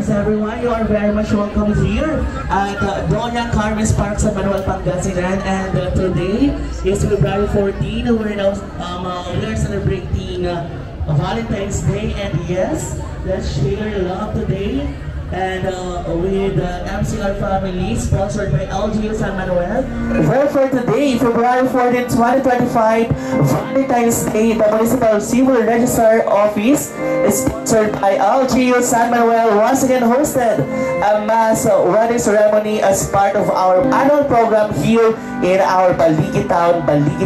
course, everyone, you are very much welcome here at Doña Carmen's Park San Manuel, Pangasinan. And today is February 14. We're now we're celebrating Valentine's Day, and yes, let's share love today. And with MCR Family, sponsored by LGU San Manuel. Therefore today, February 14, 2025, Valentine's Day, the Municipal Civil Registrar Office is sponsored by LGU San Manuel, once again hosted a mass wedding ceremony as part of our annual program here in our Baligi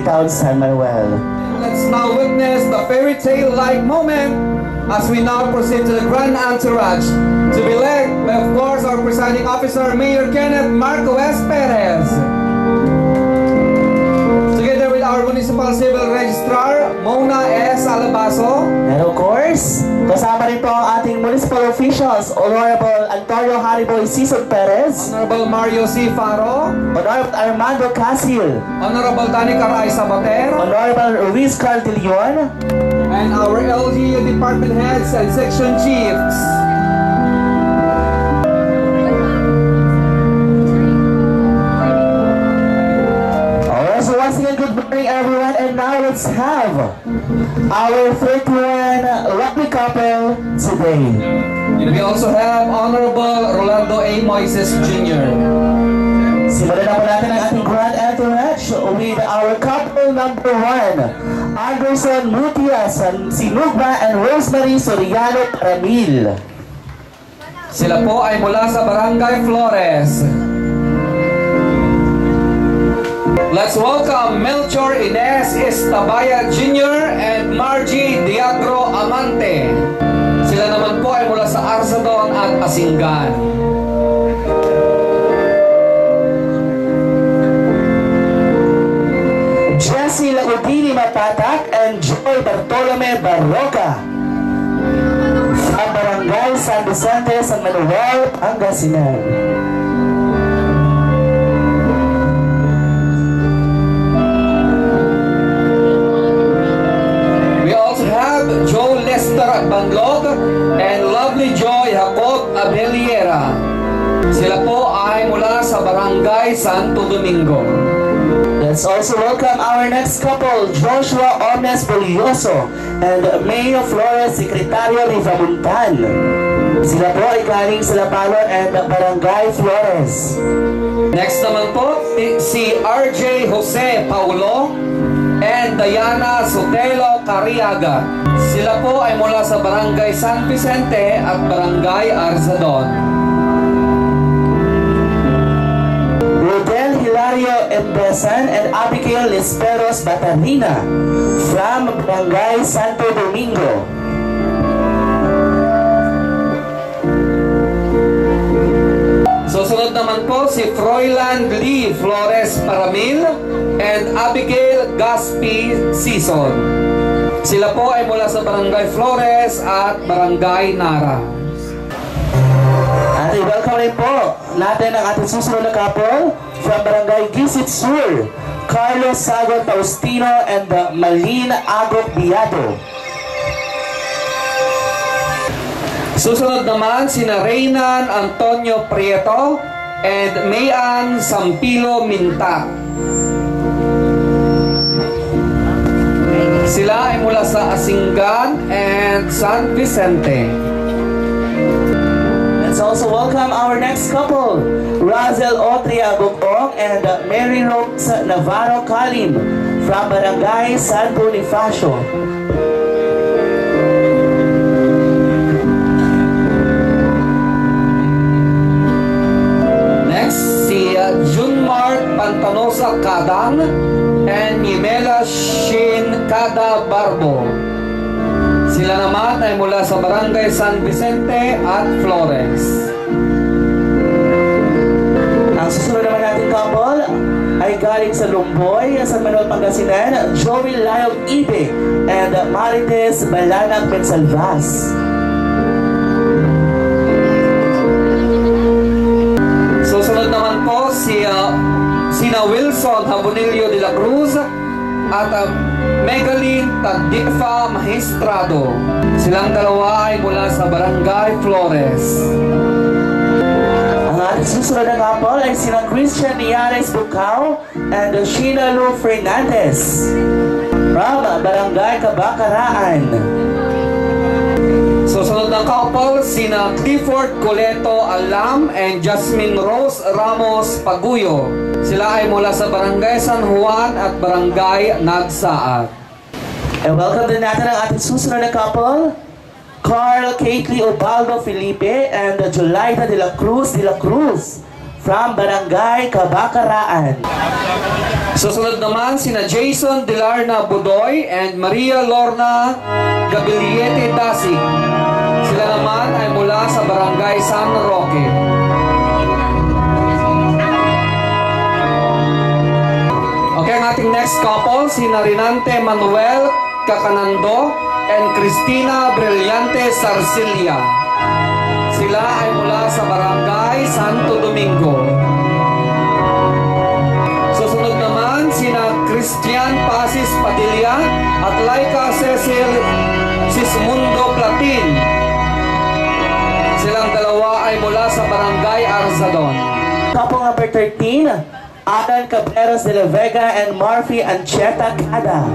Town, San Manuel. Let's now witness the fairy tale-like moment as we now proceed to the grand entourage, to be led by, of course, our presiding officer, Mayor Kenneth Marquez Perez. Together with our Municipal Civil Registrar, Mona S. Alabaso. And of course, kasama rin po ang ating municipal officials, Honorable Antonio Hariboy Sison Perez, Honorable Mario C. Faro, Honorable Armando Casil, Honorable Dani Caray Sabater, Honorable Ruiz Carl de Leon, and our LGU department heads and section chiefs. Alright, so once again, good morning everyone, and now let's have our 31 lovely couple today. And we also have Honorable Rolando A. Moises Jr. Simulan na po natin ang ating grand entourage with our couple number 1, Anderson Mutias, Sinugba, and Rosemary Soriano Paramil. Sila po ay mula sa Barangay Flores. Let's welcome Melchor Ines Estabaya Jr. and Margie Diagro Amante. Sila naman po ay mula sa Arzadon at Asingan. Jessie Lagudini Mapatak and Joy Bartolome Barroca from Barangay San Vicente, San Manuel, Pangasinan. We also have Joe Lester Banglog and lovely Joy Jacob Abeliera. Sila po ay mula sa Barangay Santo Domingo. Let's also welcome our next couple, Joshua Omnes Bolioso and Mayo Flores, Secretario Rivamuntan. Sila po ay galing sa Lapalon and Barangay Flores. Next naman po, si RJ Jose Paulo and Diana Sotelo Cariaga. Sila po ay mula sa Barangay San Vicente at Barangay Arzadon. Rodel Hilario Embesan and Abigail Lesperos Batarina from Barangay Santo Domingo. Susunod naman po si Froilan Lee Flores Paramil and Abigail Gaspi Sison. Sila po ay mula sa Barangay Flores at Barangay Nara. At welcome rin po natin ang ating susunod na couple from Barangay Gisit Sur, Carlos Sagon Taustino and Malin Agok Biado. Susunod naman sina Reynan Antonio Prieto and Mayan Sampilo Minta. Sila ay mula sa Asingan and San Vicente. Let's also welcome our next couple, Razel Otria Bukong and Mary Rose Navarro Kalim from Barangay San Bonifacio. Junmar Pantanosa Kadang and Yimela Shin Kada Barbo. Sila naman ay mula sa Barangay San Vicente at Flores. Ang susunod naman natin couple ay galing sa Lumboy, San Manuel, Pangasinan, Joey Layog Ibe and Marites Balanag Pensalvas. Susunod naman po sina Wilson Habonillo de la Cruz at Megalyn Tagdifa Magistrado. Silang dalawa ay mula sa Barangay Flores. susunod na couple ay sina Christian Niares Bucao and Sheena Lou Fernandez from Barangay Kabakaraan. Susunod na couple, sina Clifford Coleto Alam and Jasmine Rose Ramos Paguyo. Sila ay mula sa Barangay San Juan at Barangay Nagsaat. And welcome din natin ang ating susunod na couple, Carl Kately Obaldo Felipe and Jolaida de la Cruz from Barangay Kabakaraan. Susunod naman sina Jason Dilarna Budoy and Maria Lorna Gabiliete Dasig. Sila naman ay mula sa Barangay San Roque. Okay, ang ating next couple, sina Rinante Manuel Cacanando and Cristina Brillante Sarcilia. Sila ay mula sa Barangay Santo Domingo. Susunod naman sina Christian Pasis Padilla at Laika Cecil Sismundo Platin. Silang dalawa ay mula sa Barangay Arzadon. Couple number 13, Alan Cabreros de la Vega and Murphy Ancheta Cada.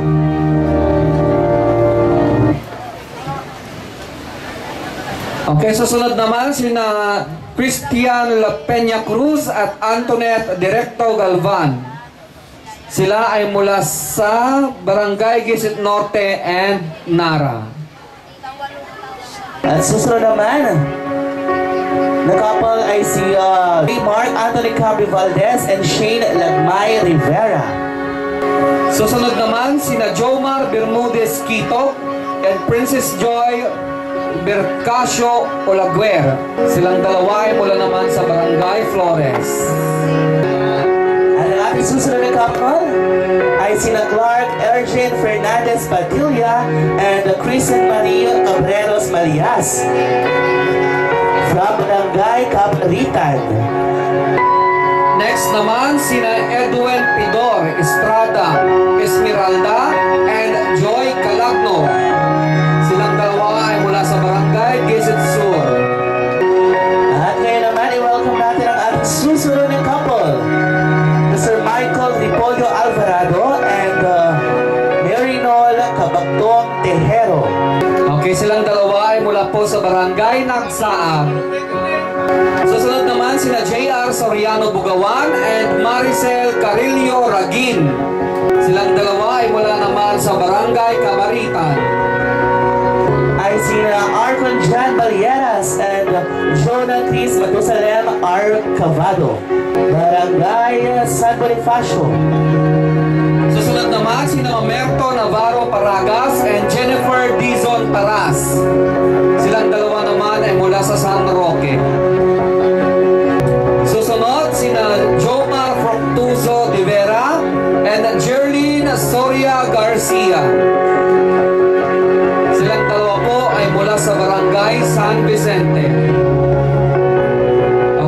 Okay, susunod naman sina Christian La Peña Cruz at Antoinette Directo Galvan. Sila ay mula sa Barangay Gisit Norte and Nara. At susunod naman na couple ay si Mark Anthony Cabri Valdez and Shane Lagmay Rivera. Susunod naman sina Jomar Bermudez Quito and Princess Joy Bercasio Olaguer. Silang dalawa ay mula naman sa Barangay Flores. At ang ating susunod na couple ay sina Clark Ergin Fernandez Padilla and Kristen Maria Cabreros Marias from Barangay Capritan. Next naman sina Edwin Pidor Estrada Esmeralda and Joy Calagno. Silang dalawa ay mula sa Barangay Gisit Sur. At ngayon naman, i-welcome natin ang ating susunod na couple, Mr. Michael Ripolyo Alvarado and Mary Nol Cabactong Tejero. Okay, silang dalawa ay mula po sa Barangay Nagsaan. Susunod naman sina J.R. Soriano Bugawan and Maricel Carillo Ragin. Silang dalawa ay mula naman sa Barangay Cabaritan. Ay sina Arcon Jan Balieras and Jonah Cris Matusalem R. Cavado, Barangay San Bonifacio. Susunod naman sina Omerto Navarro Paragas and Jennifer Dizon Taras. Silang dalawa naman ay mula sa San Roque. Susunod sina Jomar Fructuso de Vera and Jerlyn Soria Garcia. Silang dalawa po ay mula sa Barangay San Vicente.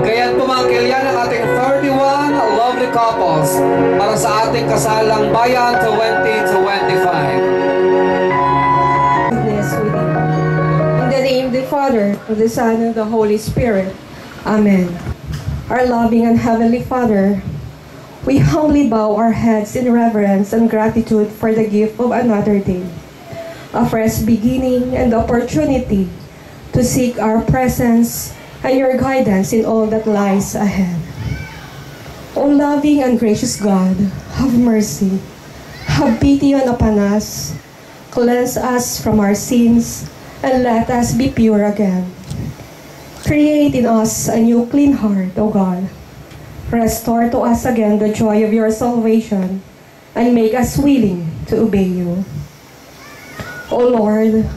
Okay, yan po mga kilyan ang ating 31 lovely couples para sa ating kasalang bayan 2025. In the name of the Father, of the Son, and the Holy Spirit. Amen. Our loving and Heavenly Father, we humbly bow our heads in reverence and gratitude for the gift of another day, a fresh beginning and the opportunity to seek our presence and your guidance in all that lies ahead. O loving and gracious God, have mercy, have pity upon us, cleanse us from our sins, and let us be pure again. Create in us a new clean heart, O God. Restore to us again the joy of your salvation, and make us willing to obey you. O Lord,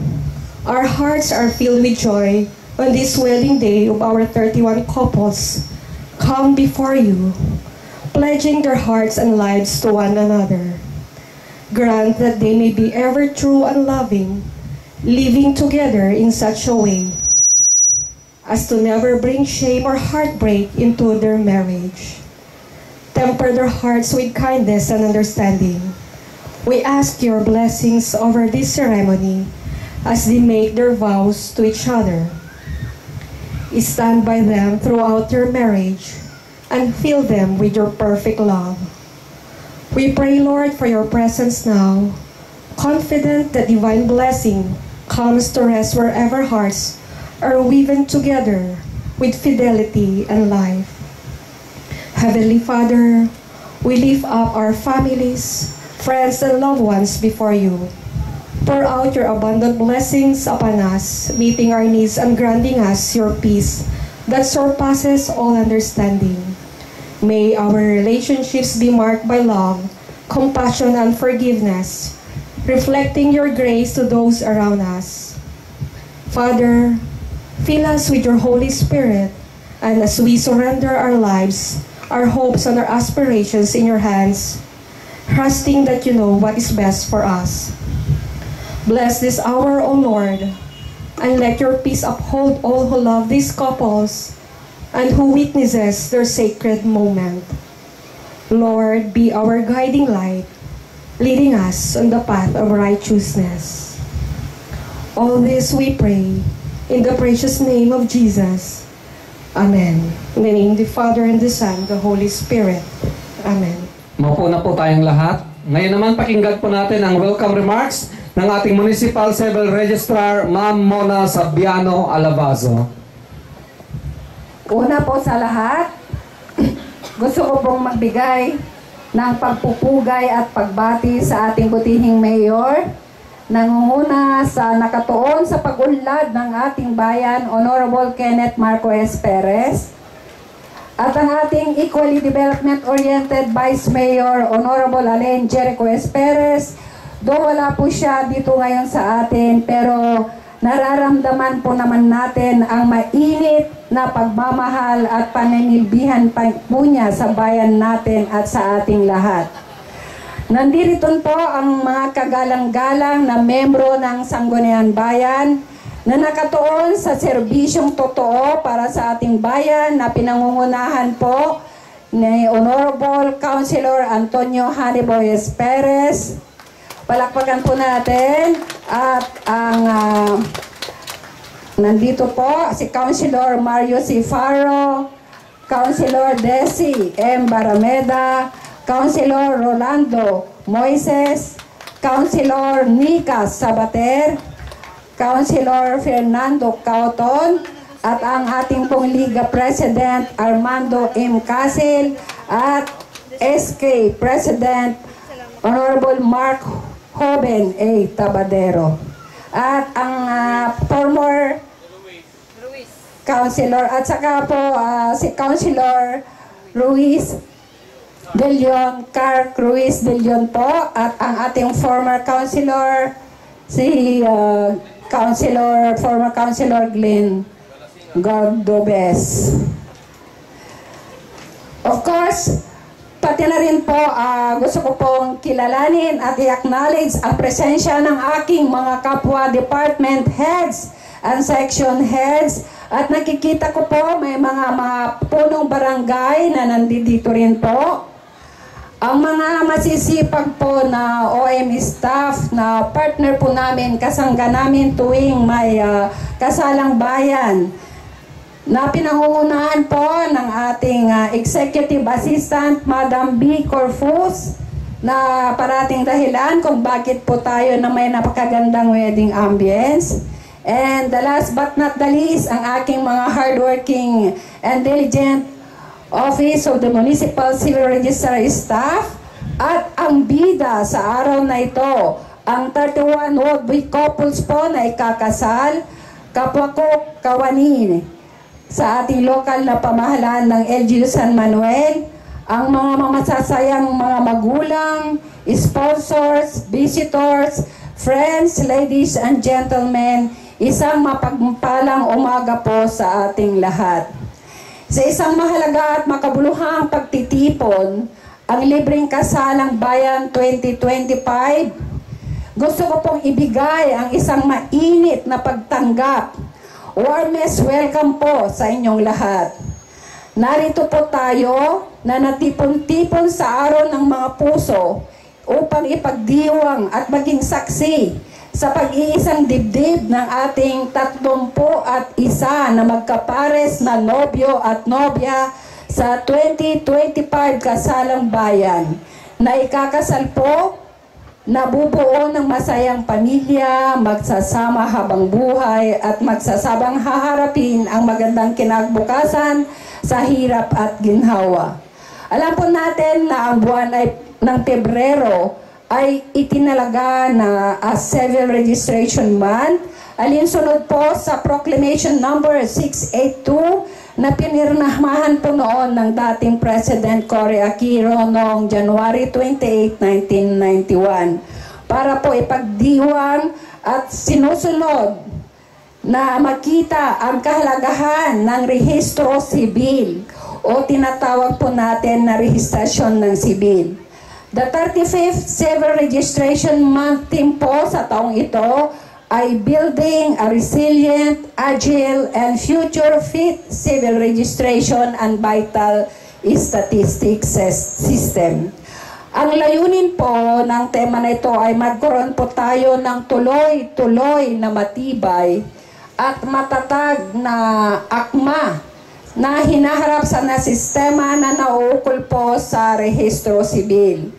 our hearts are filled with joy on this wedding day of our 31 couples come before you, pledging their hearts and lives to one another. Grant that they may be ever true and loving, living together in such a way as to never bring shame or heartbreak into their marriage. Temper their hearts with kindness and understanding. We ask your blessings over this ceremony as they make their vows to each other. stand by them throughout your marriage, and fill them with your perfect love. We pray, Lord, for your presence now, confident that divine blessing comes to rest wherever hearts are woven together with fidelity and life. Heavenly Father, we lift up our families, friends, and loved ones before you. Pour out your abundant blessings upon us, meeting our needs and granting us your peace that surpasses all understanding. May our relationships be marked by love, compassion, and forgiveness, reflecting your grace to those around us. Father, fill us with your Holy Spirit, and as we surrender our lives, our hopes, and our aspirations in your hands, trusting that you know what is best for us. Bless this hour, O Lord, and let your peace uphold all who love these couples and who witnesses their sacred moment. Lord, be our guiding light, leading us on the path of righteousness. All this we pray in the precious name of Jesus. Amen. In the name of the Father, and the Son, the Holy Spirit. Amen. Maupo na po tayong lahat. Ngayon naman pakinggan po natin ang welcome remarks ng ating Municipal Civil Registrar, Ma'am Mona Sabiano Alavazo. Una po sa lahat, gusto ko pong magbigay ng pagpupugay at pagbati sa ating butihing mayor, nangunguna sa nakatuon sa pag-unlad ng ating bayan, Honorable Kenneth Marcoez Perez, at ang ating equally development-oriented Vice Mayor, Honorable Alain Jericho Perez. Though wala po siya dito ngayon sa atin, pero nararamdaman po naman natin ang mainit na pagmamahal at paninilbihan po niya sa bayan natin at sa ating lahat. Nandito po ang mga kagalang-galang na membro ng Sangguniang Bayan na nakatuon sa serbisyong totoo para sa ating bayan na pinangungunahan po ni Honorable Councilor Antonio Hannibal Perez. Palakpakan po natin at ang nandito po si Councilor Mario C. Faro, Councilor Desi M. Barameda, Councilor Rolando Moises, Councilor Nika Sabater, Councilor Fernando Cauton, at ang ating pong Liga President Armando M. Casil at SK President Honorable Mark Hoben A. Tabadero. At ang former Councilor, at saka po si Councilor Ruiz de Leon, Carl Ruiz de Leon po, at ang ating former Councilor, si former Councilor Glenn Gordobes. Of course, pati na rin po, gusto ko pong kilalanin at i-acknowledge ang presensya ng aking mga kapwa department heads and section heads. At nakikita ko po may mga punong barangay na nandito rin po. Ang mga masisipag po na OM staff na partner po namin, kasangga namin tuwing may kasalang bayan, na pinangungunahan po ng ating Executive Assistant, Madam B. Corfus, na parating dahilan kung bakit po tayo na may napakagandang wedding ambience. And the last but not the least, ang aking mga hardworking and diligent Office of the Municipal Civil Registrar staff, at ang bida sa araw na ito, ang 31 World Week couples po na ikakasal, kapwa ko kawani sa ating lokal na pamahalaan ng LGU San Manuel, ang mga masasayang mga magulang, sponsors, visitors, friends, ladies and gentlemen, isang mapagpalang umaga po sa ating lahat. Sa isang mahalaga at makabuluhang pagtitipon, ang Libreng Kasalang Bayan 2025, gusto ko pong ibigay ang isang mainit na pagtanggap. Warmest welcome po sa inyong lahat. Narito po tayo na natipon-tipon sa araw ng mga puso upang ipagdiwang at maging saksi sa pag-iisang dibdib ng ating 31 na magkapares na nobyo at nobya sa 2025 Kasalang Bayan na ikakasal po, nabubuo ng masayang pamilya, magsasama habang buhay at magsasabang haharapin ang magandang kinabukasan sa hirap at ginhawa. Alam po natin na ang buwan ng Pebrero ay itinalaga na as Civil Registration Month, alinsunod po sa Proclamation number 682 na pinirmahan po noon ng dating President Cory Aquino noong January 28, 1991 para po ipagdiwang at sinusunod na makita ang kahalagahan ng rehistro sibil o tinatawag po natin na rehistrasyon ng sibil. The 35th Civil Registration Month theme po sa taong ito ay Building a Resilient, Agile, and Future-Fit Civil Registration and Vital Statistics System. Ang layunin po ng tema na ito ay magkaroon po tayo ng tuloy-tuloy na matibay at matatag na akma na hinaharap sa sistema na nauukol po sa rehistro sibil.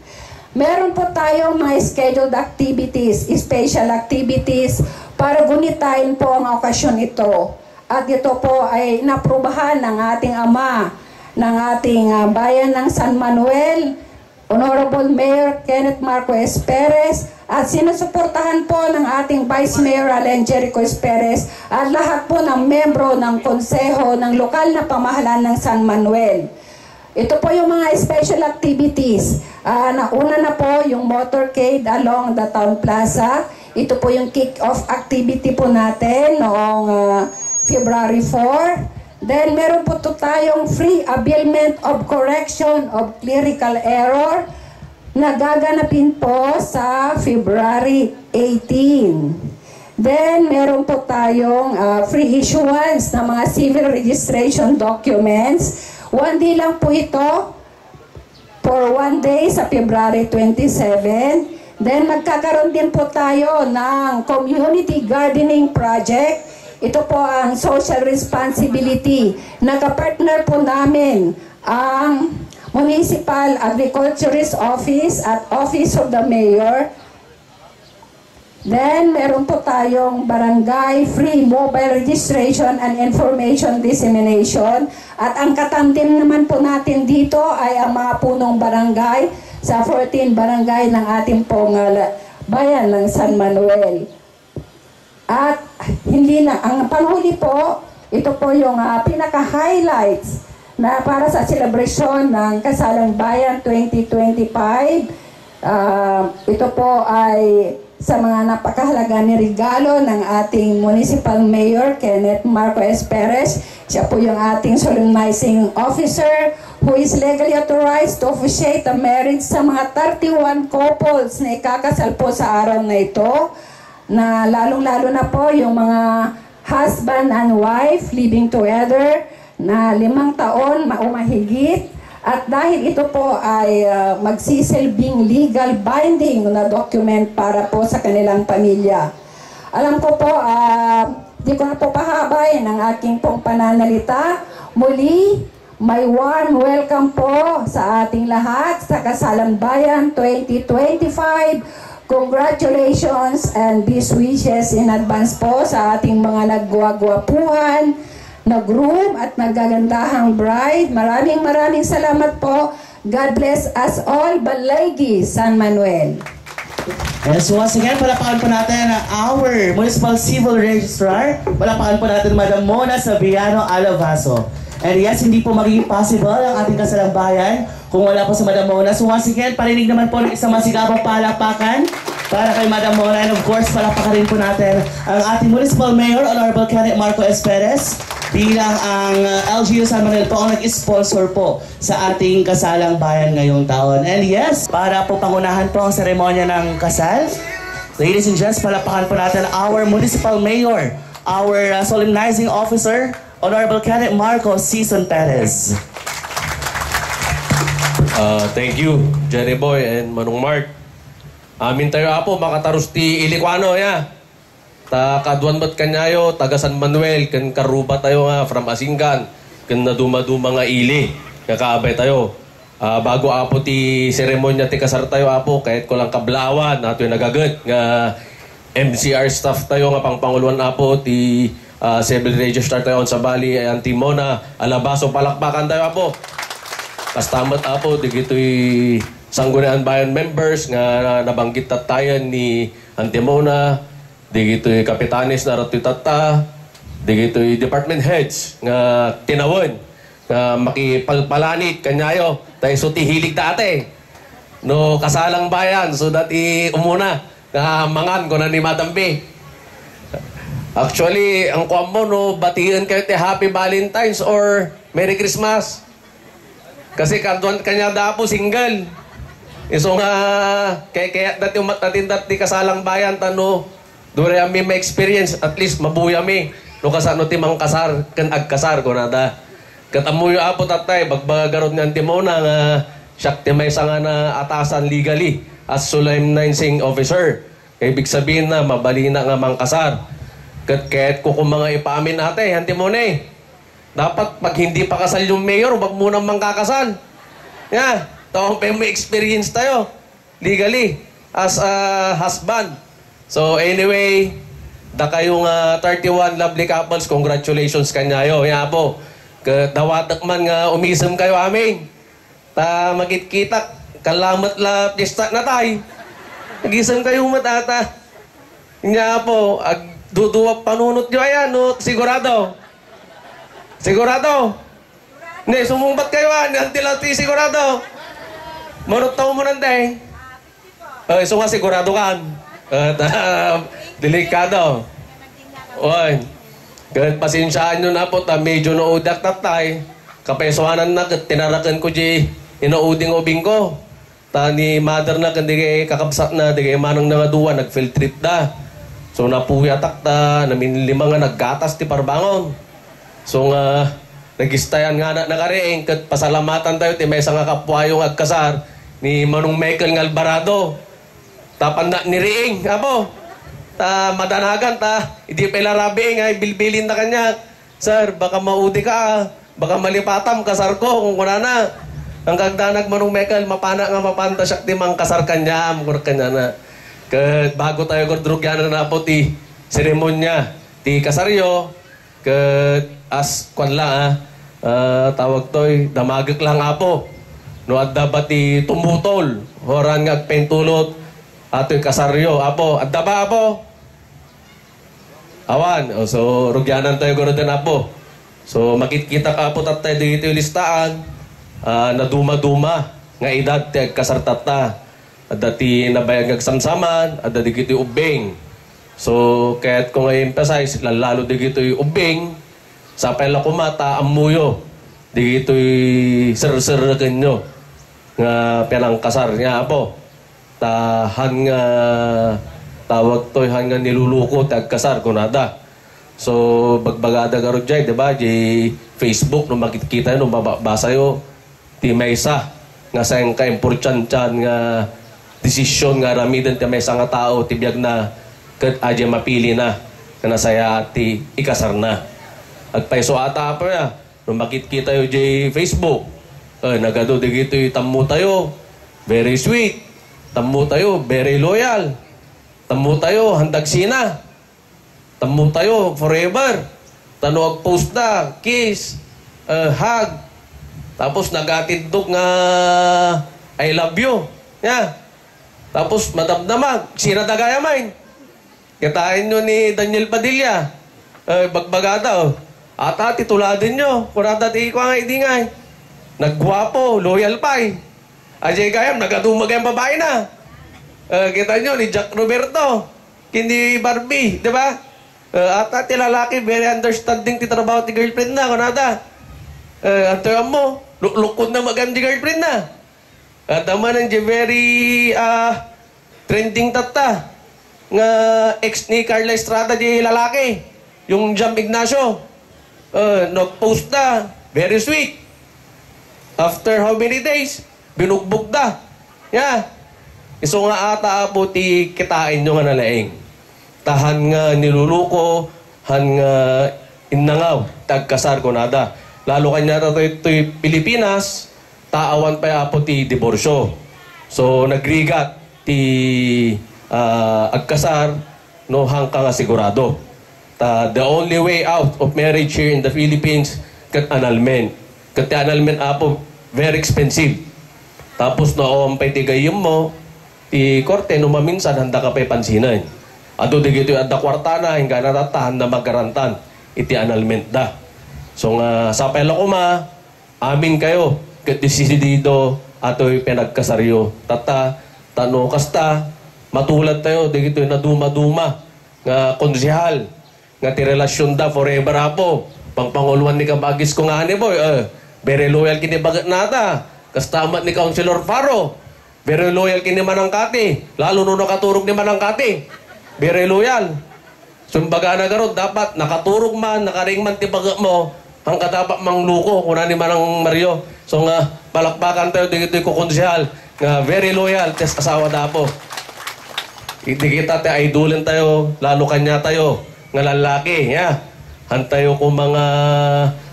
Meron po tayong mga scheduled activities, special activities para gunitain po ang okasyon ito. At ito po ay naprubahan ng ating ama, ng ating bayan ng San Manuel, Honorable Mayor Kenneth Marquez Perez, at sinusuportahan po ng ating Vice Mayor Alen Jerico Perez at lahat po ng membro ng konseho ng lokal na pamahalaan ng San Manuel. Ito po yung mga special activities. Nauna na po yung motorcade along the Town Plaza. Ito po yung kick-off activity po natin noong February 4. Then meron po tayong free availment of correction of clerical error na gaganapin po sa February 18. Then meron po tayong free issuance ng mga civil registration documents. One day lang po ito for 1 day sa February 27. Then magkakaroon din po tayo ng community gardening project. Ito po ang social responsibility. Nagka-partner po namin ang Municipal Agriculturist Office at Office of the Mayor. Then, meron po tayong barangay free mobile registration and information dissemination. At ang katandim naman po natin dito ay ang mga punong barangay sa 14 barangay ng ating pong bayan ng San Manuel. At hindi na, ang panghuli po, ito po yung pinaka-highlights na para sa celebration ng Kasalang Bayan 2025. Ito po ay sa mga napakahalaga ni regalo ng ating Municipal Mayor Kenneth Marquez Perez. Siya po yung ating solemnizing officer who is legally authorized to officiate the marriage sa mga 31 couples na ikakasal po sa araw na ito, na lalong-lalo na po yung mga husband and wife living together na 5 taon maumahigit. At dahil ito po ay magsisilbing legal binding na document para po sa kanilang pamilya. Alam ko po, di ko na po pahabayin ang aking pong pananalita. Muli, may warm welcome po sa ating lahat sa Kasalang Bayan 2025. Congratulations and best wishes in advance po sa ating mga nagguwagwapuhan, na groom at nagagandahang bride. Maraming salamat po. God bless us all. Balaygi, San Manuel. Yes, once again, palapakan po natin our Municipal Civil Registrar. Palapakan po natin Madam Mona Sabiano Alavaso. And yes, hindi po magiging possible ang ating Kasalang Bayan kung wala po sa Madam Mona. So once again, parinig naman po ng isang masigabang palapakan para kay Madam Mona. And of course, palapakan rin po natin ang ating Municipal Mayor, Honorable Kenneth Marquez Perez, bilang ang LGU San Manuel po ang nag-sponsor po sa ating Kasalang Bayan ngayong taon. And yes, para po pangunahan po ang seremonya ng kasal, ladies and gents, palapakan po natin our Municipal Mayor, our solemnizing officer, Honorable Kenneth Marcos Season Perez. Thank you, Jenny Boy and Manong Mark. Amin tayo apo, makatarus ti Ilocano, ya. Ta kaduan mat kanyayo, taga San Manuel, kan karuba tayo nga, from Asingan, kan naduma-duma nga ili, kakaabay tayo. Bago apo ti seremonya ti kasar tayo apo, kahit ko lang kablawan, nato yung nagagad, nga MCR staff tayo, nga pangpanguluan apo, ti Civil Register tayo sa Bali, Antimona, Alabaso, palakpakan tayo apo. Kastamat apo, di gito'y Sangguniang Bayan members nga nabanggit tatayan ni Antimona, di gito'y kapitanis na rato'y tata, di gito'y department heads nga tinawan, nga makipagpalanit kanyayo, tayo so tihilig dati, no kasalang bayan, so dati umuna, nga mangan ko na ni Madam B. Actually, ang kuwan mo, no, batihan kayo ti Happy Valentine's or Merry Christmas. Kasi kanduan kanya dapo single. So nga, kaya dati umatatin dati kasalang bayan, tano, dure ami may experience, at least mabuya mi. No kasano ti mang kasar, kan agkasar ko nada. Katamuyo apo tatay, bagbagarod ng Timona nga, siyak ti may sanga na atasan legally as solemnizing officer. Kaya ibig sabihin na, mabalina nga mang kasar. Kahit ko kung mga ipaamin natin, Timona dapat pag hindi pa kasal yung mayor, wag munang mangkakasal. Yeah, tawang pa may experience tayo legally as a husband. So anyway, da kayong 31 lovely couples, congratulations kanyayo. Yeah po, dawatak man nga umisem kayo amin. Ta magkita, kalamat la pista na tay. Nagisem kayo matata. Yeah po, duduwag panunot nyo ayan, no? Sigurado. Sigurado? Hindi, sumumbat kayo nanti sigurado. Marot taon mo nanday. So nga sigurado ka. Delikado. Oy. Kahit pasensyaan nyo na po, medyo naudak tatay. Kapesuanan na, tinarakan ko di inauding-ubing ko. Ni mother na, hindi kakabsat na, hindi manang nga duwa, nag-field trip da. So napuyatak ta, namin lima nga naggatas ti parbangon. So nga, nagistayan nga nakariing, kat pasalamatan tayo, ti may nga kapwa yung agkasar ni Manong Michael ng Alvarado. Tapan na ni Riing, apo. Madanagan, hindi pa ilarabiing, ay bilbilin na kanya. Sir, baka maudi ka, baka malipatam, kasar ko, kung kuna na. Ang kagdanag Manong Michael, mapana nga mapanta siya, ti mang kasar kanya, mukura kanya na. Kat bago tayo kordrugyanan na po, ti seremonya, ti kasaryo, kat as kwan lang tawag to'y damagak lang apo. No adda ba ti tumutol, horan nga pentulot, ato'y kasaryo, apo. Adda ba apo? Awan. So rugyanan tayo gano'n din apo. So makikita ka apo tatay dito yung listaan, na duma-duma nga edad ti kasartata. Adda ti nabayag agsamsaman, adda di kito yung ubing. So kaya't kung i-emphasize, lalo di kito yung ubing, sa pala kumata, amuyo. Di ito'y sir-sir kanyo. Nga pinang kasar niya po. Han nga tawag to'y han nga niluluko tag kasar kunada. So bagbagada garo dyan, diba? Di Facebook, nung makikita nung mabasa yo, ti maysa nga sayang ka-importantyan nga desisyon nga ramidan ti maysa nga tao, ti biyag na kat adya mapili na na saya ti ikasar na. Agpaiso ata pa ya. Nung makikita yung Facebook, nagado di gito yung tammo tayo, very sweet. Tammo tayo, very loyal. Tammo tayo, handag sina. Tammo tayo, forever. Tanuag post na, kiss, hug. Tapos nagatindog nga, I love you. Yeah. Tapos madamdamag, sina dagayamain. Kitain nyo ni Daniel Padilla. Bagbagata, ata, tituladin nyo. Kurata ti ko nga idingay. Naggwapo, loyal pay. Ajay kayam, nagadumag yung babae na. Kita nyo, ni Jack Roberto. Kindi Barbie, di ba? Ata, ti lalaki, very understanding ti trabaho ti girlfriend na. Kunada. Antoyan mo, lukod na magandi girlfriend na. Tama nang very trending tata. Nga ex ni Carla Estrada di lalaki. Yung Jam Ignacio. Nag-post na. Very sweet. After how many days? Binugbog na. Yeah. Iso nga ata po ti kitain nyo nga nalaing. Tahan nga niluluko, han nga innangaw, tagkasar ko nada. Lalo kanya ito'y Pilipinas, taawan pa po ti diborsyo. So nagrigat ti agkasar, no hangka nga sigurado. The only way out of marriage here in the Philippines, kat annulment. Kat annulment po, very expensive. Tapos noong paitigayim mo, ti korte, no maminsan, handa ka pa'y pansinan. Ato di gito yung adda kwartana, hingga natatahan na magarantan, iti annulment da. So nga, sa pela ko amin kayo, kat disidido, ato'y pinagkasaryo. Tata, tano kasta, matulad tayo, di gito yung naduma-duma, nga konsihal, nga ti relasyon da forever apo. Pangpanguluan ni kabagis ko nga ni boy, very loyal kini bagat nata. Kastamat ni Councilor Faro, very loyal kini Manangkati. Lalo no nakaturog ni Manangkati, very loyal. Sumbaga na garod, dapat nakaturog man, nakaring man ti bagat mo, ang kadapat mangluko, kuna ni Manang Mario. So nga, palakpakan tayo, dito ko konsihal, nga very loyal, tes asawa da po. Hindi kita te idolin tayo, lalo kanya tayo, nga lalaki, ya. Hantayo ko mga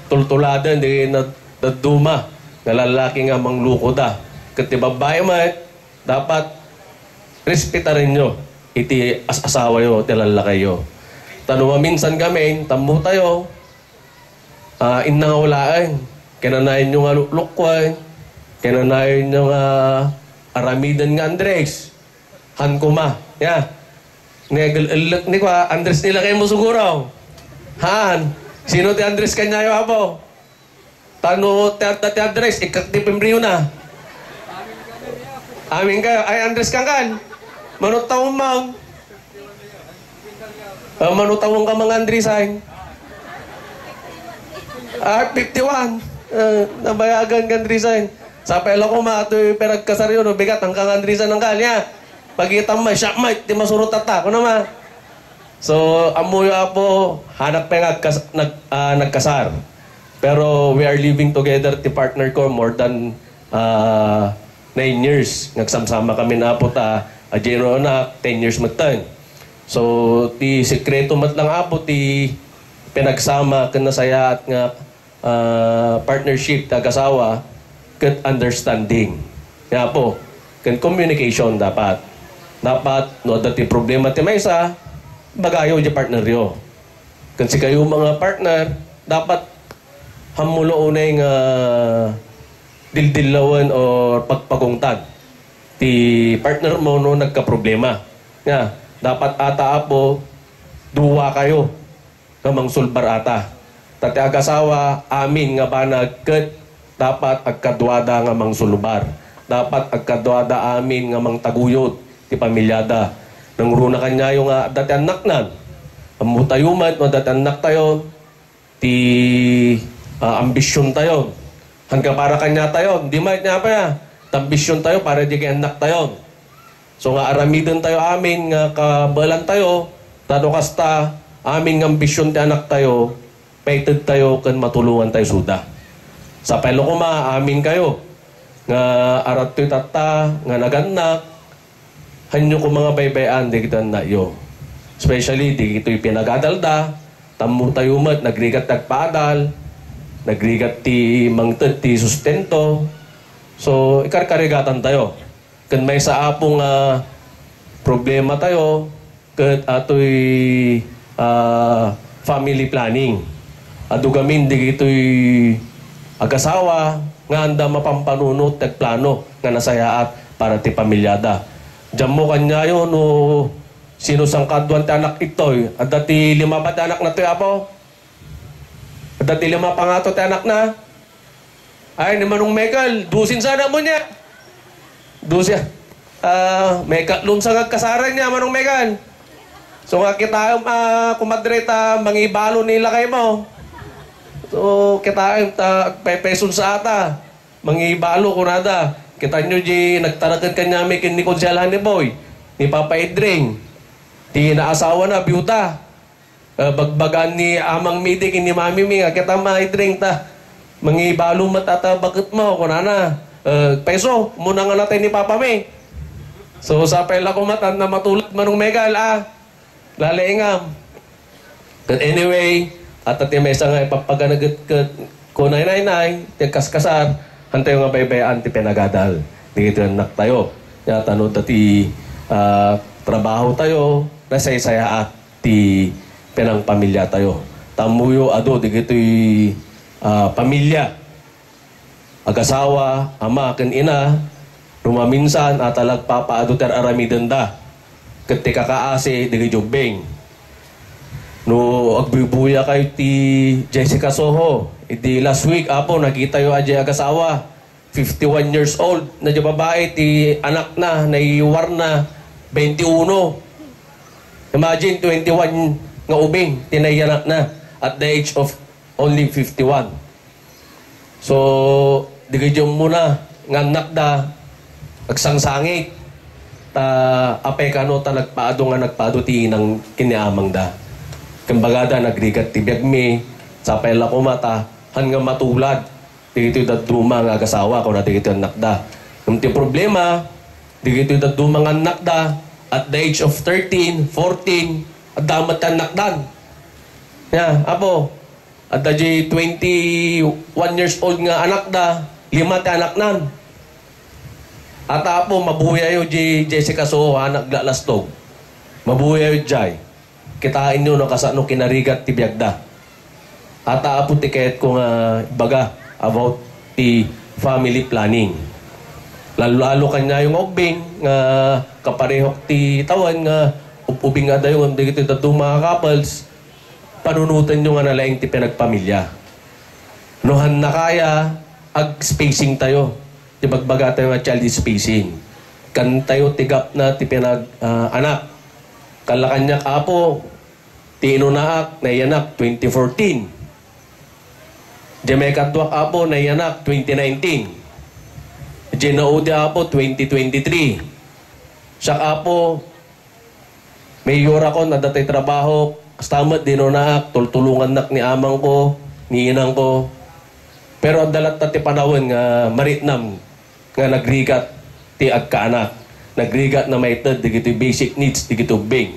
tultulada, hindi naduma, nga lalaki nga mangluko da. Kasi babae mo, dapat respetarin nyo, iti asawa yo, iti lalaki yo. Tanong minsan kami, tambo tayo, innangulaan, kinanayin nyo nga luklukwan, kinanayin nyo nga aramidan nga Andres, han kuma, ya. Ni kwa, Andres nila kayo mo siguro. Han, sino ti Andres kanyayo apo? Tano ti Andres, ikakti Pembriyo na. Amin kayo, ay Andres kangkan. Manutawang mang. Manutawang ka mga Andres ay. 51. Nabayagan ka Andres ay. Sa pela ko ito'y peragkasaryo, no, bigat ang kang Andres ng kanya. Pagkita mo, siya might, di masurot ata. Kung naman. So, amoy po, hanap pa nagkasar. Pero we are living together, ti partner ko, more than 9 years. Nagsamsama kami na po ta, Jeno na, 10 years magtan. So, ti sekreto mat lang po, ti pinagsama, kanasaya at nga partnership, tagasawa, kat understanding. Kaya po, kan communication dapat. Dapat, no, dati problema ti may isa, bagayo di partner yo. Kasi kayo mga partner, dapat hamulo unay nga dildilawan o pagpagungtad. Ti partner mo no nagka-problema. Nga, dapat ata po, duwa kayo, kamang sulbar ata. Tati agasawa, amin nga ba nagkat, dapat agkadwada nga mang sulbar. Dapat agkadwada amin nga mang taguyod, ti pamilyada. Nang runa kanya yung dati anak na. Amutayumat, dati anak tayo. Ti ambisyon tayo. Hanggang para kanya tayo. Di ma niya pa ya. Ambisyon tayo para di kay anak tayo. So nga aramidon tayo amin nga kabalan tayo. Tado kasta amin nga ambisyon ti anak tayo. Paited tayo kan matulungan tayo suda. Sa pelo ko amin kayo. Nga arat to'y tata, nga naganak. Hanyo ko mga baybayan, di kita na yo. Especially, di ito'y pinagadalda, tamu tayo mat, nagrigat nagpadal, nagrigat ti mangtad ti sustento. So, ikarkarigatan tayo. Kan may sa apong problema tayo, kat ato'y family planning. Adugamin, di ito'y agasawa, nga anda mapampanunot, nagplano, nga nasayaat para ti pamilyada. Diyan mo kanya yun, no, sino sang kadwan ti anak ito'y. At dati 5 ba ti anak na to'y apo? At dati 5 pa nga to ti anak na? Ay, ni Manong Michael, dusin sana mo niya. Dusin. May katlong sang agkasaran niya, Manong Michael. So nga kita, kumadreta, mangibalo nila kayo mo. So, kita, pepeson sa ata. Mangibalo ko nada. Kita nyo di nagtaragan kanya may kinikonsyalahan ni Boy, ni Papa Edring. Di naasawa na, biyuta. Bagbagan ni Amang Midik, ni Mami Mi, kita ma Edring ta. Mangibalo matata, bakit mo, kunana. Peso, muna nga natin ni Papa Mi. So sa pela kumatan na matulad manong megal lalaingam. But anyway, at may isang ipapaganagat ko nay kaskasar, hantayo nga baybayan ti penagadal. Dito nak tayo. Ya tanod ti trabaho tayo, nasaysaya at ti penang pamilya tayo. Tamuyo ado digito'y pamilya. Agasawa, ama, ken ina, rumaminsan at alagpapaado ter aramidanda. Ketika kaase digi jubbing. No agbibuya kayo ti Jessica Soho. Iti last week apo nakita yo aje agasawa. 51 years old na di babae ti anak na naiwar na 21. Imagine 21 nga ubing tinayanak na at the age of only 51. So digidyo muna nga anak da agsangsangit ta apekano ta nagpaado nga nagpaado ti inang kiniamang da. Kembagada nagrigat ti biyagmi sa pela ko mata han nga matulad digito daduma nga agasawa ko na digito anak da. Ti problema digito daduma nga anak da at the age of 13, 14 at damat anak dan. Ya, apo at the 21 years old nga anak da, 5 ti anak nan. At apo mabuhay yo Jessica Soho anak glalastog. Mabuhay yo jay. Kitain nyo no kasano kinarigat ti biyagda. At apo tiket ko nga baga about ti family planning. Lalo kanya yung ogbing nga kaparehok ti tawan nga ubing nga dayo ang digito dito mga couples panunutan nyo nga nalaing ti pinagpamilya. Nohan na kaya ag spacing tayo. Ti bagbaga tayo nga child spacing. Kan tayo tigap na ti pinag anak. Kalakanyak apo ti inunaak na yanak 2014. Jamekatwak apo na yanak 2019. Jinaudi apo 2023. Siya apo mayor ako na datay trabaho stamat dinunaak tultulungan nak ni amang ko ni inang ko. Pero dalat na ti panahon nga maritnam nga nagrigat ti agkaanak. Nagrigat na may ted digito basic needs digito bing.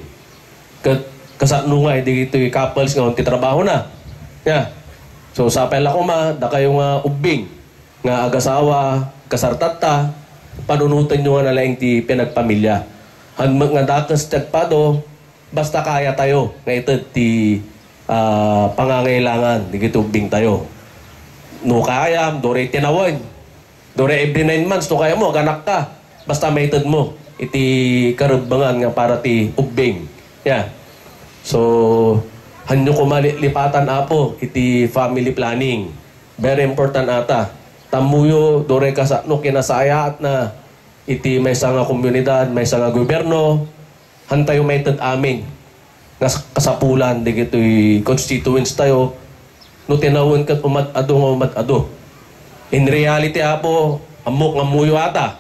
Kasano nga digito couples nga ti trabaho na. Yeah. So sa pela ko da kayo nga ubing nga agasawa kasartata panunutan nyo nga nalaing ti pinagpamilya. Han nga dakas tagpado basta kaya tayo nga ito ti pangangailangan digito ubing tayo. No kaya dore tinawan. Dore every 9 months to kaya mo ganak ka. Basta may ted mo iti karubangan nga para ti ubing. Yeah. So hanyo ko malipatan apo iti family planning. Very important ata. Tamuyo dore kasano kinasaya at na iti may nga komunidad, may nga gobyerno hantayo may ted amin. Kasapulan digito'y constituents tayo no tinawon kat umat-ado nga umat-ado. In reality apo, amok nga muyo ata.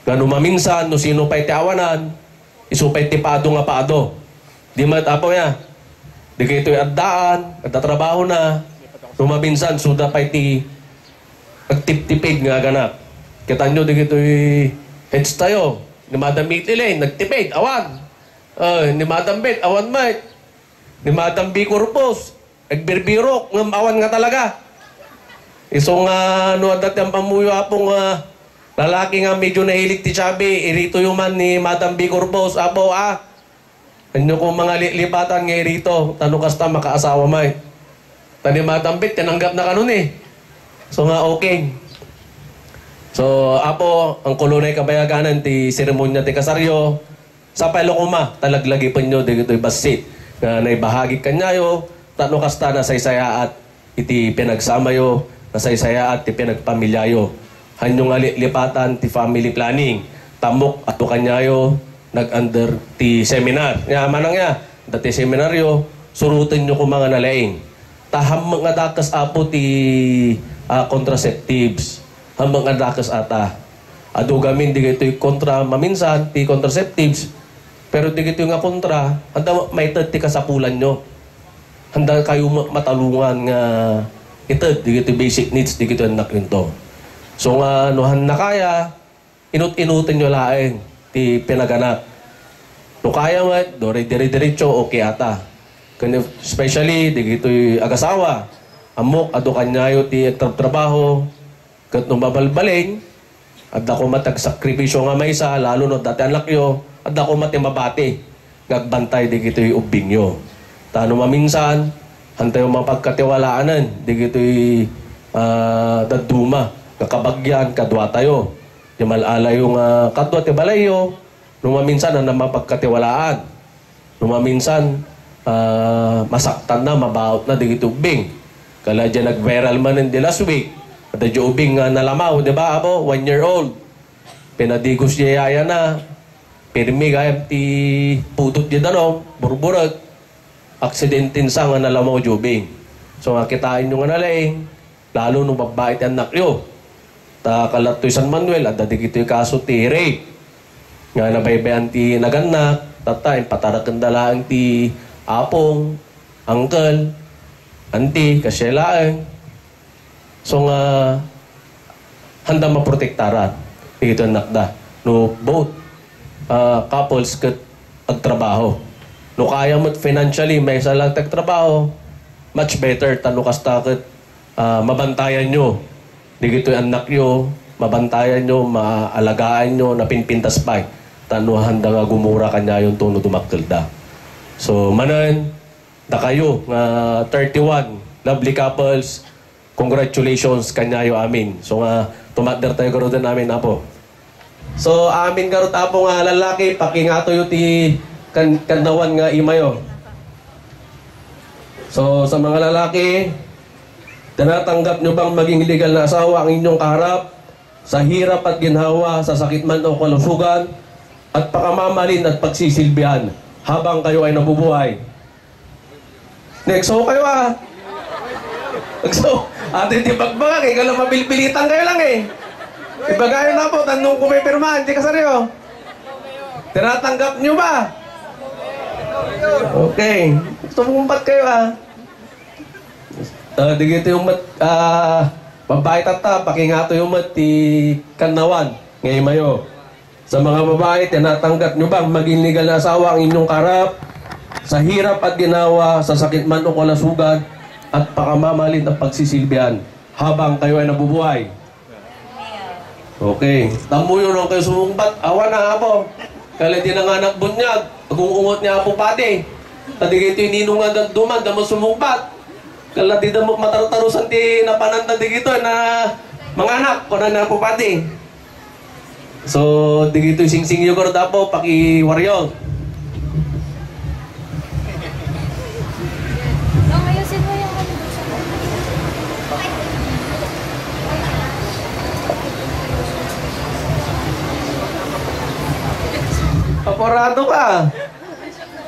Gano maminsan, no sino pa'y tiawanan, isupay ti paado nga paado. Di mat apo ya. Di kayo ito'y addaan, nagtatrabaho na, no maminsan, suda pa'y ti nagtip-tipid nga ganap. Kita nyo, di kayo heads tayo. Ni Madam Mitlilay, nagtipid, awan. Ni Madam Bet, awan mate. Ni Madam B. Corpus, nagbirbirok, awan nga talaga. Isong no adat yung pamuyo apong lalaki nga medyo nahilig ti Chabi, irito yung man ni Madam B. Corpus, apo ano kung mga lipatan nga irito, tanong kasta makaasawa may. Tani Madam Bet, tinanggap na kanun eh. So nga okay. So apo, ang kulunay kabayaganan ti seremonya ti kasaryo, sa Palokuma, talaglagi pa nyo dito'y basit na naibahagi kanyayo, tanong kasta na saysaya at iti pinagsamayo, na saysaya at iti pinagpamilyayo. Hanyong lipatan ti family planning, tamok at kanyayo, nag-under ti seminar. Nga manang ya, dati seminaryo, surutin nyo kung mga nalaing. Taham mga dakas apo ti contraceptives, hambang dakas ata. Ado gamin di ito'y kontra maminsan, ti contraceptives, pero di ito nga kontra, handa may ted ti kasapulan nyo. Handa kayo matalungan nga ited, di ito basic needs, di ito anak nito. So nga, nohan na kaya, inut-inutin nyo laeng. ti pinaganak. No kaya nga, dire-diretso, okay ata. Especially, di gito'y agasawa. Amok, ado kanyayo ti trabaho, kat nung mabalbaling, at ako matagsakripisyo nga may isa, lalo no dati anak yo, at ako matimabati, gagbantay di gito'y ubing yo. Tano maminsan, hantay yung mapagkatiwalaanan, di gito'y daduma, kakabagyan, kadwa tayo. Di malala yung kadwa ti balayo, nung maminsan na mapagkatiwalaan. Nung maminsan, masaktan na, mabaot na, di gito'y ubing. Kala dyan nag-viral man in the last week. At the ubing nalamaw, di ba, abo? 1 year old. Pinadigos niya yaya na. Pirmi kaya ti pudot niya danong, burburag. Aksidentin sa nga nalamaw ubing. So nga kitain nyo nga nalaing, lalo nung babait ang anak nyo. Ta kalatoy San Manuel, at dati kito'y kaso ti rape. Nga nabaybayan ti naganak, tatay, patarakan dalaan ti apong, uncle, auntie, kasyalaan. So nga, handa maprotektaran. Ito ang nakda. No, both couples kat agtrabaho. No, kaya mo't financially, may isa lang tagtrabaho, much better. Tano kasta kat mabantayan nyo. Di gito yung anak nyo, mabantayan nyo, maalagaan nyo, napinpintas pa. Tano handa nga gumura kanya yung tono dumaktilda. So, manan, da kayo, 31, lovely couples, congratulations kanyayo amin. So nga, tumatder tayo karoon namin, apo. So, amin karoon, apo nga lalaki, pakingato yung ti kandawan nga imayo. So, sa mga lalaki, tinatanggap nyo bang maging legal na asawa ang inyong kaharap sa hirap at ginhawa, sa sakit man o kalusugan, at pakamamahalin at pagsisilbihan habang kayo ay nabubuhay? Next, so kayo So, atin di pagbaga, kaya lang mapilpilitan kayo lang Ibagayo na po, tanong kung may pirmahan, hindi ka saryo. Tinatanggap nyo ba? Okay. Sumumpat kayo di gito yung babae tata, pakingato yung ti kanawan, ngayon mayo. Sa mga babae, tinatanggap nyo ba maging legal na asawa ang inyong karap sa hirap at ginawa, sa sakit man o kalasugan, at pakamamalit ng pagsisilbihan habang kayo ay nabubuhay? Okay. Tamo yun ang kayo sumumbat. Awa na po. Kala di na nga nagbunyag. Pag-uungot niya po pati. Tadi ito yung ninungan duman, damo sumumbat. Kala di damo matartarusan ti napananda di gito na mga anak. Kuna na po pati. So, di gito yung sing-sing yung korda po, pakiwaryong. Paporado ka.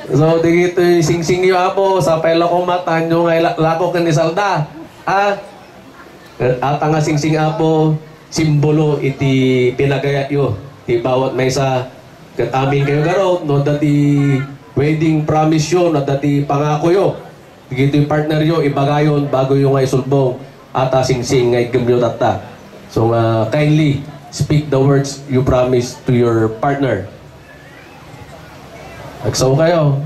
So, di gito yung sing-sing yung apo, sa pelo ko mata nyo ngay lako ka ni Salda. Ata nga sing-sing apo, simbolo iti pinagayat yo. Ti bawat may sa katamin kayo garo, no dati wedding promise yo, no dati pangako yo. Di gito yung partner yo, ibagayon bago yung ngay sulbong. Ata sing-sing ngay gamyo tata. So, kindly speak the words you promise to your partner. Nagsaw kayo.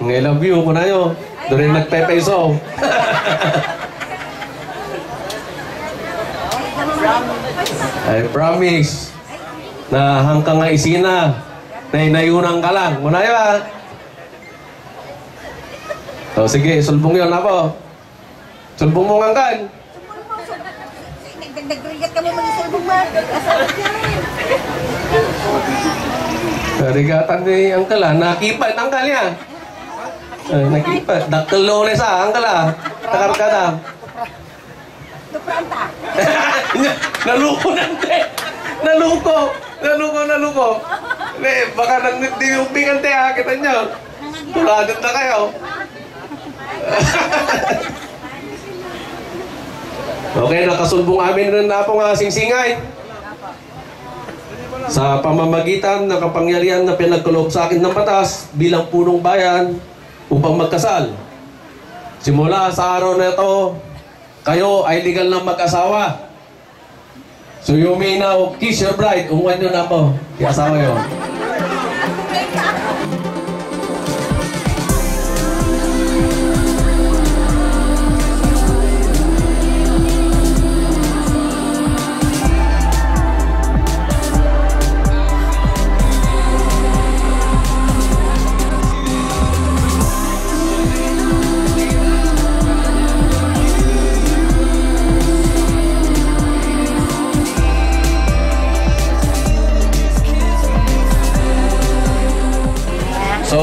I love you ko na yun. Doon rin nagpepeso. I promise na hanggang nga isina na inayunang ka lang. Muna yun So sige, sulbong yun ako. Sulbong mo ngangkan. Nagrigat kami mag-sulbong ba? Asalit yan. Rigatan ni Uncle nakipat Uncle niya. Nakipat. Daktelones Uncle Takarkada. Dupranta. Naluko nante. Naluko. Baka nagdiubing ante kita nyo. Tuladot na kayo. Okay, nakasulbong amin rin na po nga singsingay. Sa pamamagitan ng kapangyarihan na pinagkaloob sa akin ng batas bilang punong bayan upang magkasal. Simula sa araw na ito, kayo ay legal na mag-asawa. So you may now kiss your bride. Unguan nyo na po. Iasawa yun.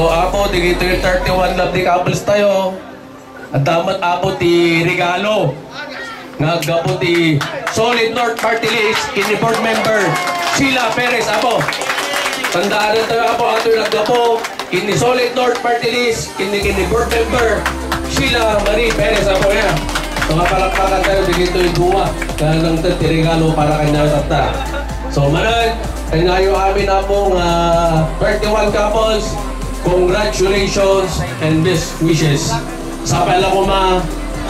So, apo, tigito yung 31 lovely couples tayo. At damat apo ti regalo. Naggapo ti Solid North Party List, kini board member Sheila Perez, apo. Tandaan rin tayo, apo, ato yung naggapo. Kini Solid North Party List, kini board member Sheila Marie Perez, apo niya. So, mapalakpakan tayo, tigito yung duwa. Kaya nang ti regalo para kanya tata. So, manag, kanya amin apong 31 couples. Congratulations and best wishes. Sa pala ko ma,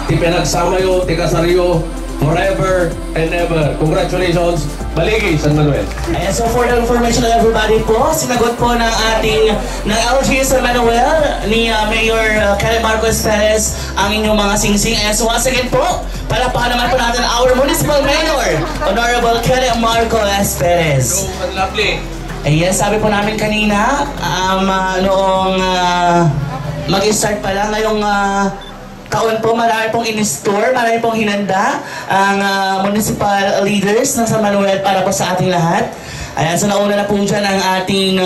ti pinagsama yo, ti kasaryo, forever and ever. Congratulations, Baligi, San Manuel. Ayan, so for the information of everybody po, sinagot po ng ating LG San Manuel ni Mayor Karen Marcos Perez ang inyong mga singsing. Ayan, so once again po, palapakan naman po natin our Municipal Mayor, Honorable Karen Marcos Perez. So, lovely. Ayan, sabi po namin kanina, noong mag-start pa lang, ngayong taon po, marami pong in-store, marami pong hinanda ang municipal leaders ng San Manuel para po sa ating lahat. Ayan, so nauna na po dyan ang ating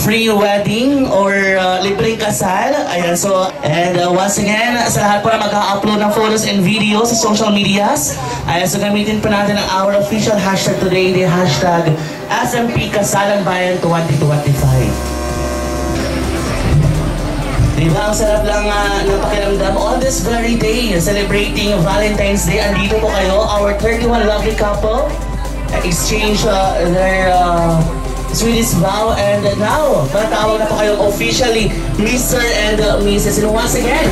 free wedding or libreng kasal. Ayan, so, and once again, sa lahat po na mag-upload ng photos and videos sa social medias, ayan, so gamitin po natin ang our official hashtag today, the hashtag SMP Kasalan Bayan 2025. Diba, ang sarap lang ng pakiramdam on this very day, celebrating Valentine's Day. Andito po kayo, our 31 lovely couple, exchange their sweetest vow, and now, matawag na po kayo officially Mr. and Mrs. And once again,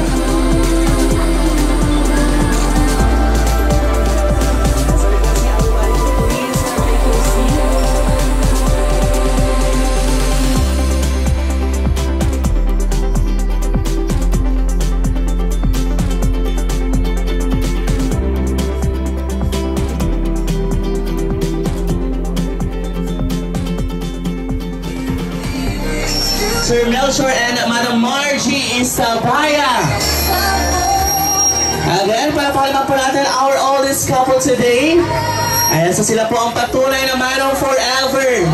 Sir Melchor and Madam Margie Isabaya. Again, palapakalman po natin our oldest couple today. Ayan, so sila po ang patunay na mayroong forever.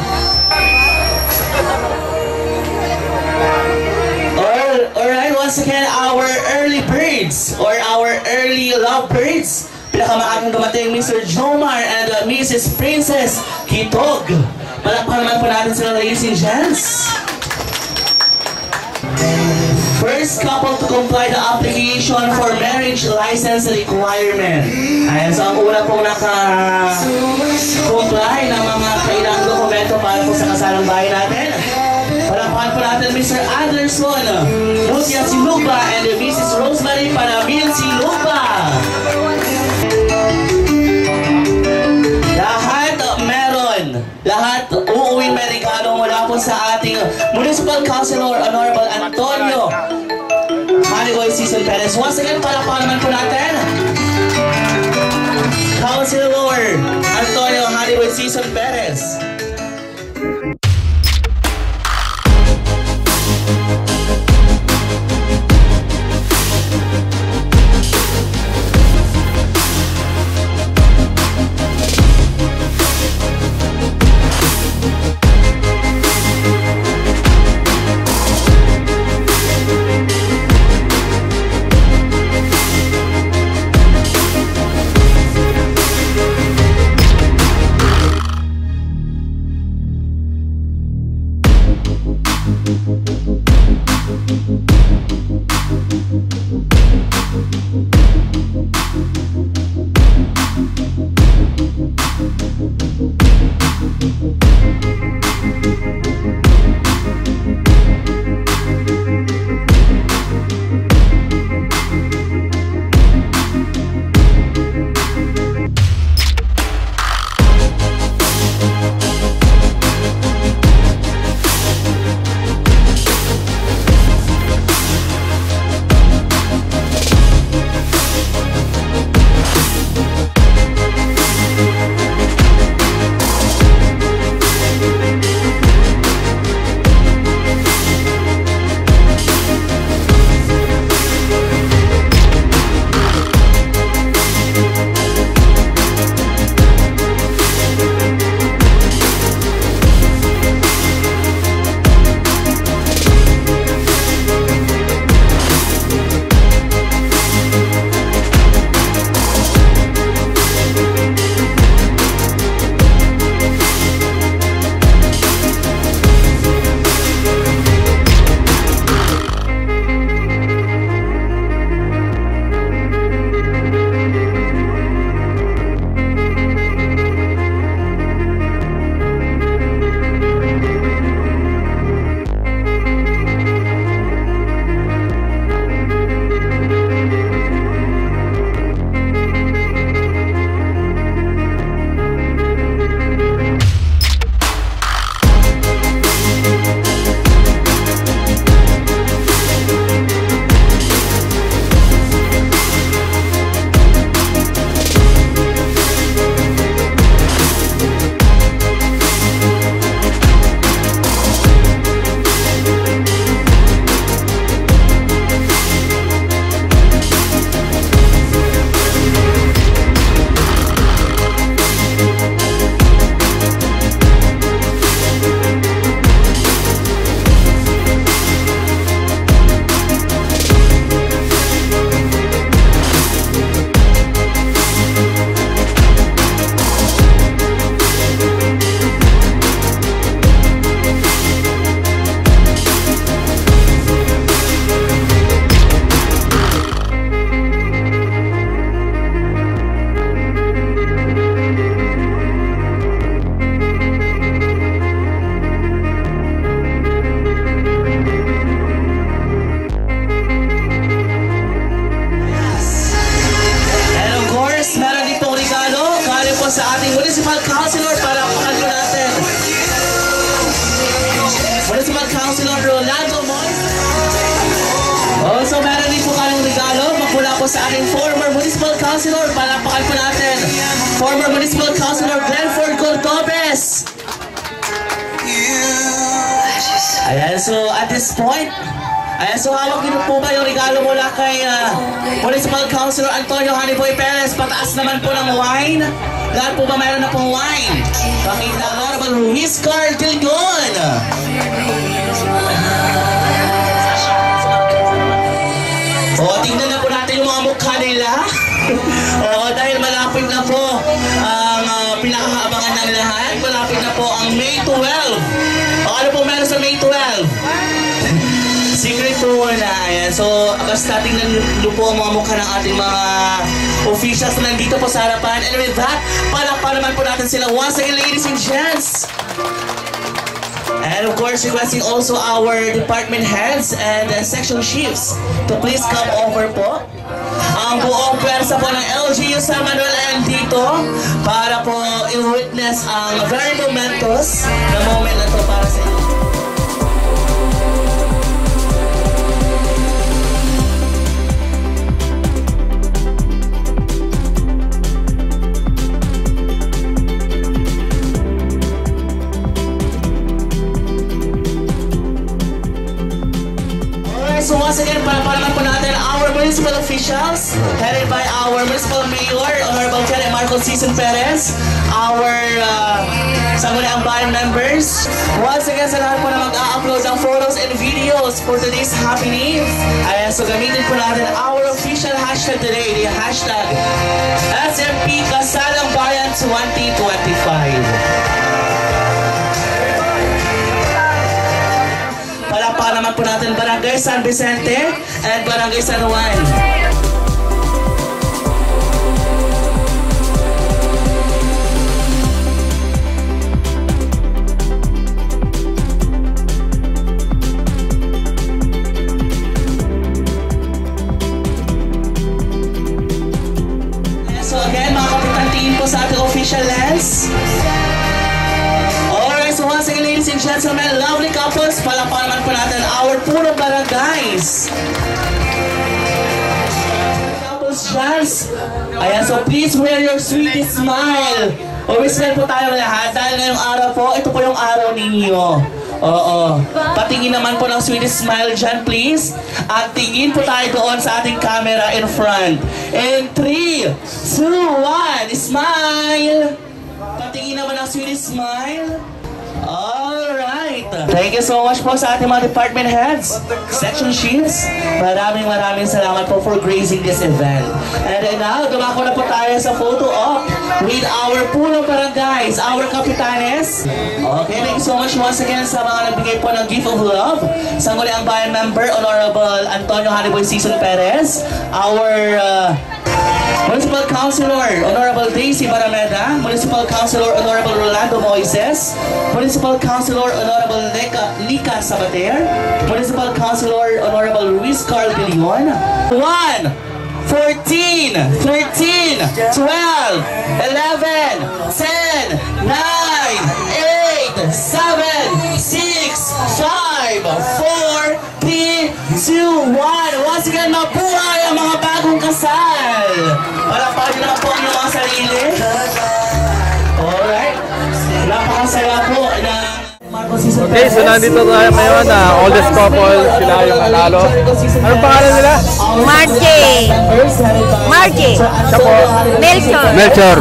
Alright, once again, our early birds or our early love birds. Pinakamaagang dumating Mr. Jomar and Mrs. Princess Kitog. Palapakalman po natin sila, ladies and gents. First couple to comply the application for marriage license requirement. Ayan, so ang una pong naka-comply ng mga kailangang dokumento para po sa kasalang bahay natin. Palapakan po natin Mr. Anderson, Lucia Siluba, and Mrs. Rosemary Panamil Siluba. Lahat uuwing may regalo mula po sa ating Municipal Councilor Honorable Antonio Hanigoy Season Perez. Once again, palapakan naman po natin Councilor Antonio Hanigoy Season Perez. sa ating Municipal Councilor para pakal po natin. Municipal Councilor Rolando Moy. Also, meron din po kayong regalo magmula po sa ating former Municipal Councilor. Palakpakan po natin. Former Municipal Councilor Glenford Cordobes. Ayan, so at this point, ayan, so hawak niyo po ba yung regalo mula kay Municipal Councilor Antonio Haniboy Perez? Pataas naman po ng wine. Lahat po ba mayroon na pong wine? Pakita Honorable Ruiz Carl Dilgon. O, tingnan na po natin yung mga mukha nila. O, dahil malapit na po ang pinakakaabangan ng lahat. Malapit na po ang May 12. O, ano po meron sa May 12? Secret po na. Ayan. So, basta tingnan nyo po ang mga mukha ng ating mga officials na nandito po sa harapan. And with that, palakpakan naman po natin sila once again, ladies and gents. And of course, requesting also our department heads and section chiefs to please come over po. Ang buong pwersa po ng LGU San Manuel and dito para po i-witness ang very momentous na moment na to para sa inyo. So once again, palakpakan po natin our municipal officials, headed by our municipal mayor, Honorable Ken Marcos Season Perez, our Sangguniang Bayan members. Once again, sa lahat po na mag-upload ng photos and videos for today's happening. Ayan, so gamitin po natin our official hashtag today, the hashtag SMP Kasalang Bayan 2025. Palakpakan naman po natin Barangay San Vicente and Barangay San Juan. So again, mga kapitan, tingin po sa ating official lens. So once again, ladies and gentlemen, lovely couples, palakpakan naman po natin our punong barangays. Couples chance. Ayan, so please wear your sweetest smile. Always lang po tayo lahat dahil ngayong araw po, ito po yung araw ninyo. Oo. Patingin naman po ng sweetest smile dyan, please. At tingin po tayo doon sa ating camera in front. In 3, 2, 1, smile! Patingin naman ng sweetest smile. Alright. Thank you so much po sa ating mga department heads, section chiefs. Maraming salamat po for gracing this event. And now, dumako na po tayo sa photo op with our punong barangays, our kapitanes. Okay, thank you so much once again sa mga nagbigay po ng gift of love. Sangguniang Bayan member, Honorable Antonio Haniboy Season Perez, our Municipal Councilor Honorable Daisy Barameda, Municipal Councilor Honorable Rolando Moises, Municipal Councilor Honorable Lika Sabater, Municipal Councilor Honorable Ruiz Carl Dilgon. 1, 14, 13, 12, 11, 10, 9, 8, 7, 6, 5, 4, 3, 2, 1. Once again, mabuhay ang mga bagong kasal. Palakpakan nyo lang po ang mga sarili. Alright. Napakasaya po na Marcos Season Perez. Okay, so nandito tayo ngayon na oldest couple, sila yung nanalo. Anong pangalan nila? Margie. Siya po? Melchor.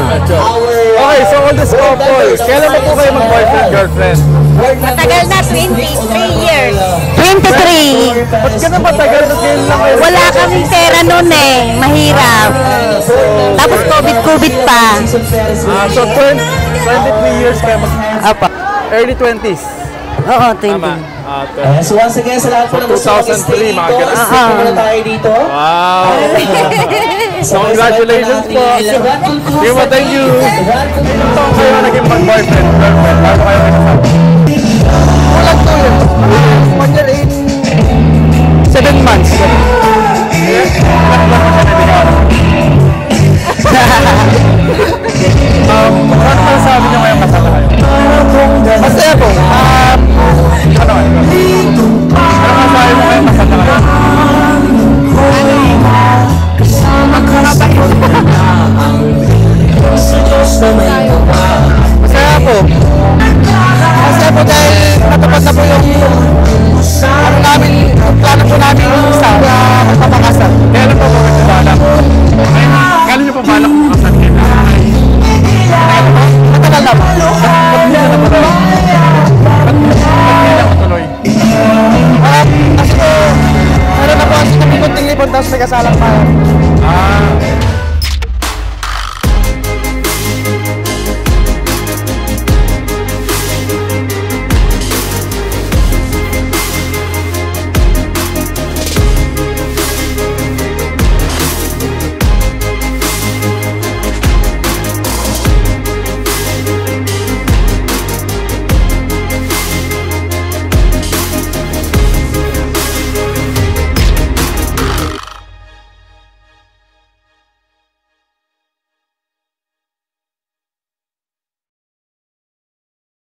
Okay, so oldest couple. Kailan ba po kayo mag-boyfriend, girlfriend? Matagal na, 23 years. 23. Ba't ka na matagal na kayo lang kayo? Wala kaming pera noon eh. Mahirap. Tapos COVID pa. So 23 years kayo Apa. early 20s. Oo, 20. Tama. So once again, sa lahat po ng gusto 2003, mga ganun. stay muna tayo dito. Wow! So congratulations po. Thank you. Ilang taon kayo naging mag-boyfriend, girlfriend? Paano kayo naging? Kulang 2 years. 1 year in 7 months.